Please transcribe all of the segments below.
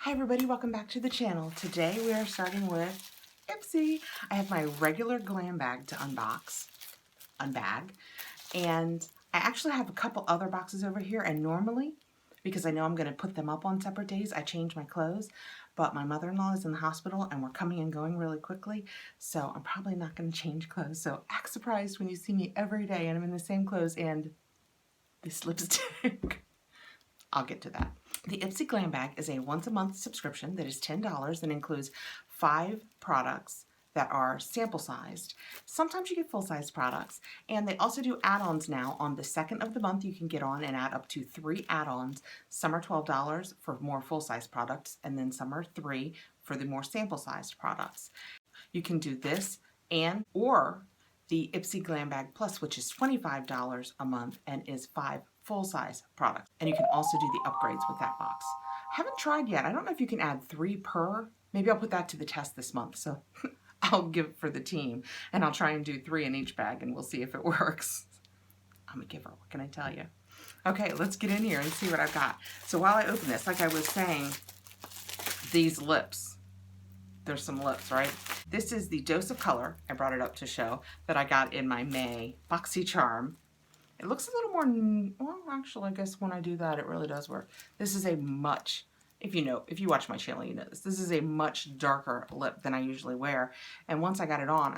Hi everybody, welcome back to the channel. Today we are starting with Ipsy. I have my regular glam bag to unbag, and I actually have a couple other boxes over here, and normally, because I know I'm going to put them up on separate days, I change my clothes, but my mother-in-law is in the hospital and we're coming and going really quickly, so I'm probably not going to change clothes. So act surprised when you see me every day and I'm in the same clothes and this lipstick. I'll get to that. The Ipsy Glam Bag is a once-a-month subscription that is $10 and includes 5 products that are sample-sized. Sometimes you get full-size products, and they also do add-ons now. On the second of the month, you can get on and add up to 3 add-ons. Some are $12 for more full-size products, and then some are $3 for the more sample-sized products. You can do this or the Ipsy Glam Bag Plus, which is $25 a month and is 5 full-size products. And you can also do the upgrades with that box. I haven't tried yet. I don't know if you can add 3 per. Maybe I'll put that to the test this month. So I'll give it for the team and I'll try and do 3 in each bag and we'll see if it works. I'm a giver, what can I tell you? Okay, let's get in here and see what I've got. So while I open this, like I was saying, these lips, there's some lips, right? This is the Dose of Color, I brought it up to show, that I got in my May Boxycharm. It looks a little more, well, actually, I guess when I do that, it really does work. This is a much, if you watch my channel, you know this. This is a much darker lip than I usually wear. And once I got it on,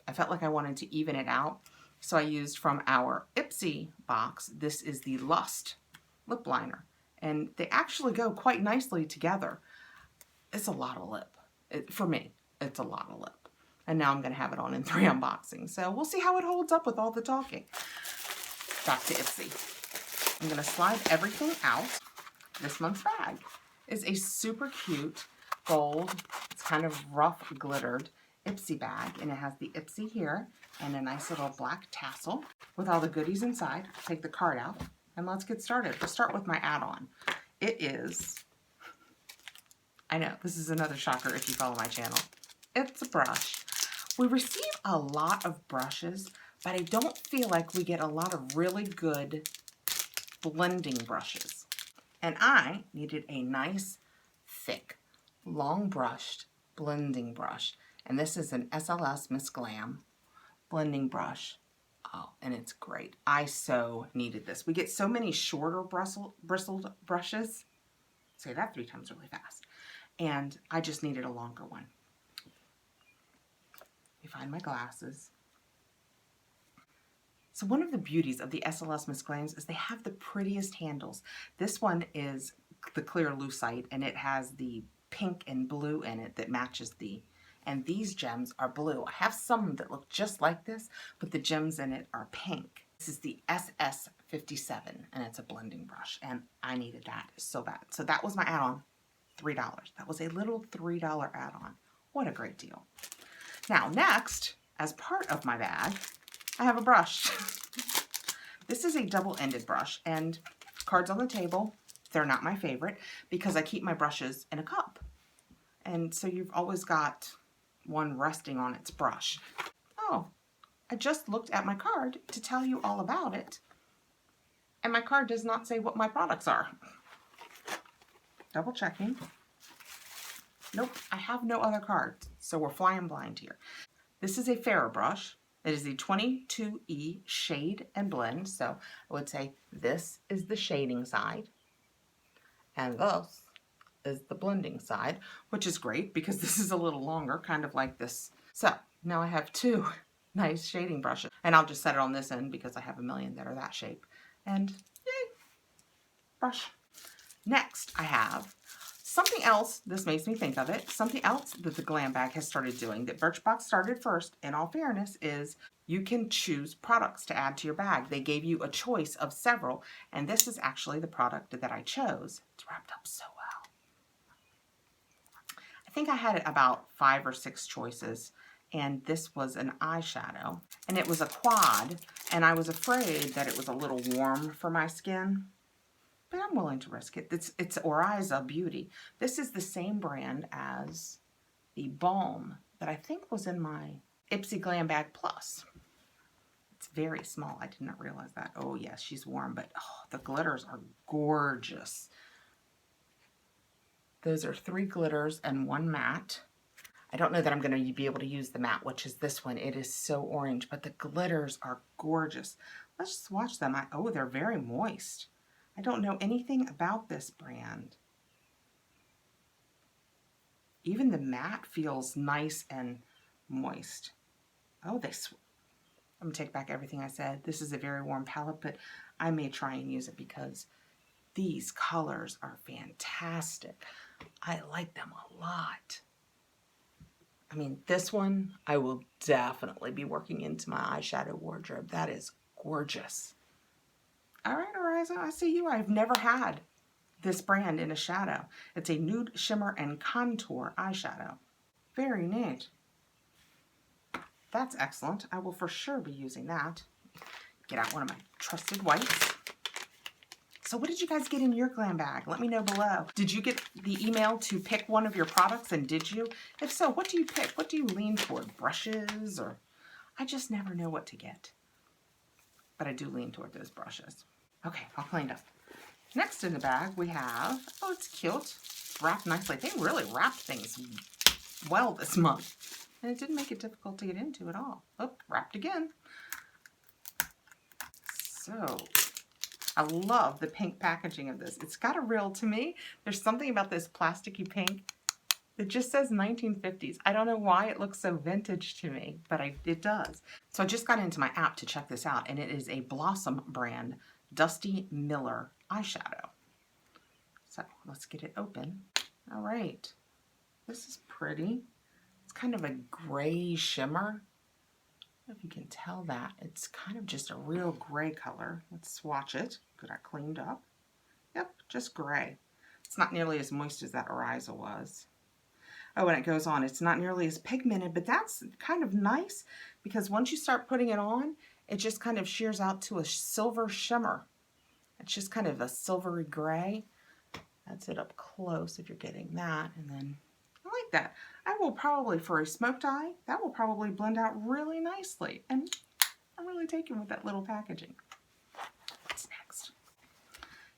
I felt like I wanted to even it out. So I used from our Ipsy box, this is the Lust lip liner. And they actually go quite nicely together. It's a lot of lip. For me, it's a lot of lip. And now I'm going to have it on in 3 unboxings. So we'll see how it holds up with all the talking. Back to Ipsy. I'm going to slide everything out. This month's bag is a super cute gold, it's kind of rough glittered Ipsy bag, and it has the Ipsy here and a nice little black tassel with all the goodies inside. Take the card out and let's get started. We'll start with my add-on. It is, I know, this is another shocker if you follow my channel. It's a brush. We receive a lot of brushes, but I don't feel like we get a lot of really good blending brushes. And I needed a nice, thick, long brushed blending brush. And this is an SLS Miss Glam blending brush. Oh, and it's great. I so needed this. We get so many shorter bristled brushes. Say that 3 times really fast. And I just needed a longer one. Let me find my glasses. So one of the beauties of the SLS Miss Glams is they have the prettiest handles. This one is the clear lucite and it has the pink and blue in it that matches and these gems are blue. I have some that look just like this, but the gems in it are pink. This is the SS57 and it's a blending brush and I needed that so bad. So that was my add-on, $3. That was a little $3 add-on. What a great deal. Now next, as part of my bag, I have a brush. This is a double-ended brush, and cards on the table, they're not my favorite because I keep my brushes in a cup. And so you've always got one resting on its brush. Oh, I just looked at my card to tell you all about it, and my card does not say what my products are. Double checking. Nope, I have no other cards, so we're flying blind here. This is a Farrah brush. It is the 22E Shade and Blend, so I would say this is the shading side, and this is the blending side, which is great because this is a little longer, kind of like this. So now I have 2 nice shading brushes, and I'll just set it on this end because I have a million that are that shape, and yay, brush. Next, I have something else, this makes me think of it, something else that the Glam Bag has started doing, that Birchbox started first, in all fairness, is you can choose products to add to your bag. They gave you a choice of several, and this is actually the product that I chose. It's wrapped up so well. I think I had about 5 or 6 choices, and this was an eyeshadow, and it was a quad, and I was afraid that it was a little warm for my skin. But I'm willing to risk it. It's Oriza Beauty. This is the same brand as the balm that I think was in my Ipsy Glam Bag Plus. It's very small. I did not realize that. Oh yes, she's warm, but oh, the glitters are gorgeous. Those are 3 glitters and 1 matte. I don't know that I'm going to be able to use the matte, which is this one. It is so orange, but the glitters are gorgeous. Let's swatch them. Oh, they're very moist. I don't know anything about this brand. Even the matte feels nice and moist. Oh, I'm going to take back everything I said. This is a very warm palette, but I may try and use it because these colors are fantastic. I like them a lot. I mean, this one I will definitely be working into my eyeshadow wardrobe. That is gorgeous. All right, Ariza, I see you. I've never had this brand in a shadow. It's a nude shimmer and contour eyeshadow. Very neat. That's excellent. I will for sure be using that. Get out one of my trusted whites. So what did you guys get in your glam bag? Let me know below. Did you get the email to pick one of your products, and did you? If so, what do you pick? What do you lean toward? Brushes or... I just never know what to get. But I do lean toward those brushes. Okay, all cleaned up. Next in the bag we have, oh, it's cute. Wrapped nicely. They really wrapped things well this month. And it didn't make it difficult to get into at all. Oh, wrapped again. So... I love the pink packaging of this. It's got a real, to me, there's something about this plasticky pink that just says 1950s. I don't know why it looks so vintage to me, but it does. So I just got into my app to check this out, and it is a Blossom brand Dusty Miller eyeshadow. So let's get it open. All right. This is pretty. It's kind of a gray shimmer. I don't know if you can tell that. It's kind of just a real gray color. Let's swatch it. Good, I cleaned up. Yep, just gray. It's not nearly as moist as that Ariza was. Oh, and it goes on. It's not nearly as pigmented, but that's kind of nice because once you start putting it on, it just kind of shears out to a silver shimmer. It's just kind of a silvery gray. That's it up close if you're getting that. And then I like that. I will probably, for a smoked eye, that will probably blend out really nicely. And I'm really taken with that little packaging. What's next?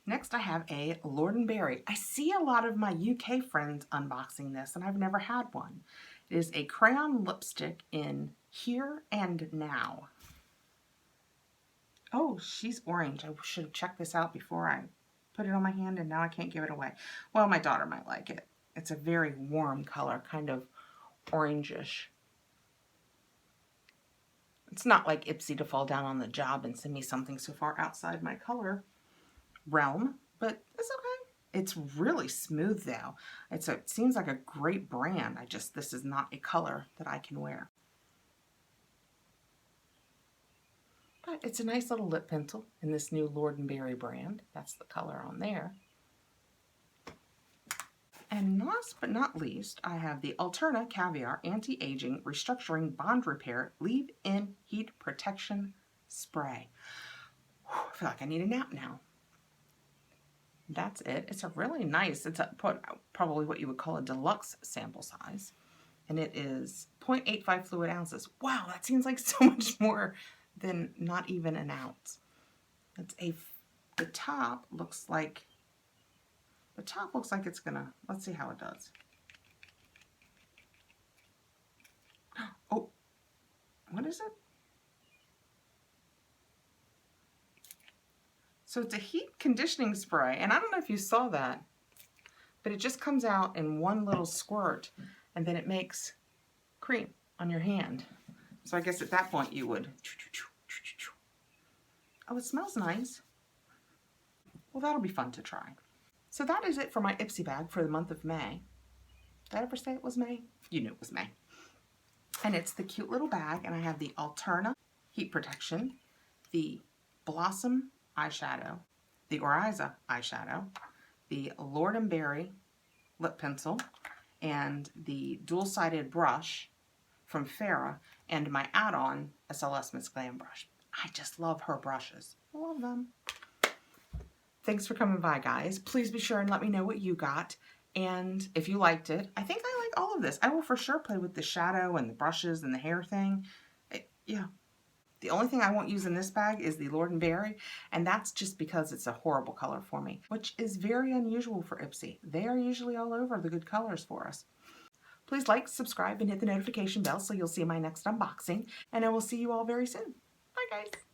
Next I have a Lord & Berry. I see a lot of my UK friends unboxing this, and I've never had one. It is a crayon lipstick in Here and Now. Oh, she's orange. I should have checked this out before I put it on my hand, and now I can't give it away. Well, my daughter might like it. It's a very warm color, kind of orangish. It's not like Ipsy to fall down on the job and send me something so far outside my color realm, but it's okay. It's really smooth though. It seems like a great brand. This is not a color that I can wear. But it's a nice little lip pencil in this new Lord & Berry brand. That's the color on there. And last but not least, I have the Alterna Caviar Anti-Aging Restructuring Bond Repair Leave-In Heat Protection Spray. Whew, I feel like I need a nap now. That's it. It's a really nice, it's probably what you would call a deluxe sample size. And it is 0.85 fluid ounces. Wow, that seems like so much more than not even an ounce. The top looks like it's gonna, let's see how it does. Oh, what is it? So it's a heat conditioning spray, and I don't know if you saw that, but it just comes out in one little squirt, and then it makes cream on your hand. So I guess at that point you would, oh, it smells nice. Well, that'll be fun to try. So that is it for my Ipsy bag for the month of May. Did I ever say it was May? You knew it was May. And it's the cute little bag, and I have the Alterna Heat Protection, the Blossom eyeshadow, the Ariza eyeshadow, the Lord & Berry lip pencil, and the dual-sided brush from Farrah, and my add-on SLS Miss Glam brush. I just love her brushes. I love them. Thanks for coming by, guys. Please be sure and let me know what you got. And if you liked it, I think I like all of this. I will for sure play with the shadow and the brushes and the hair thing. Yeah. The only thing I won't use in this bag is the Lord & Berry, and that's just because it's a horrible color for me, which is very unusual for Ipsy. They are usually all over the good colors for us. Please like, subscribe, and hit the notification bell so you'll see my next unboxing, and I will see you all very soon. Bye, guys.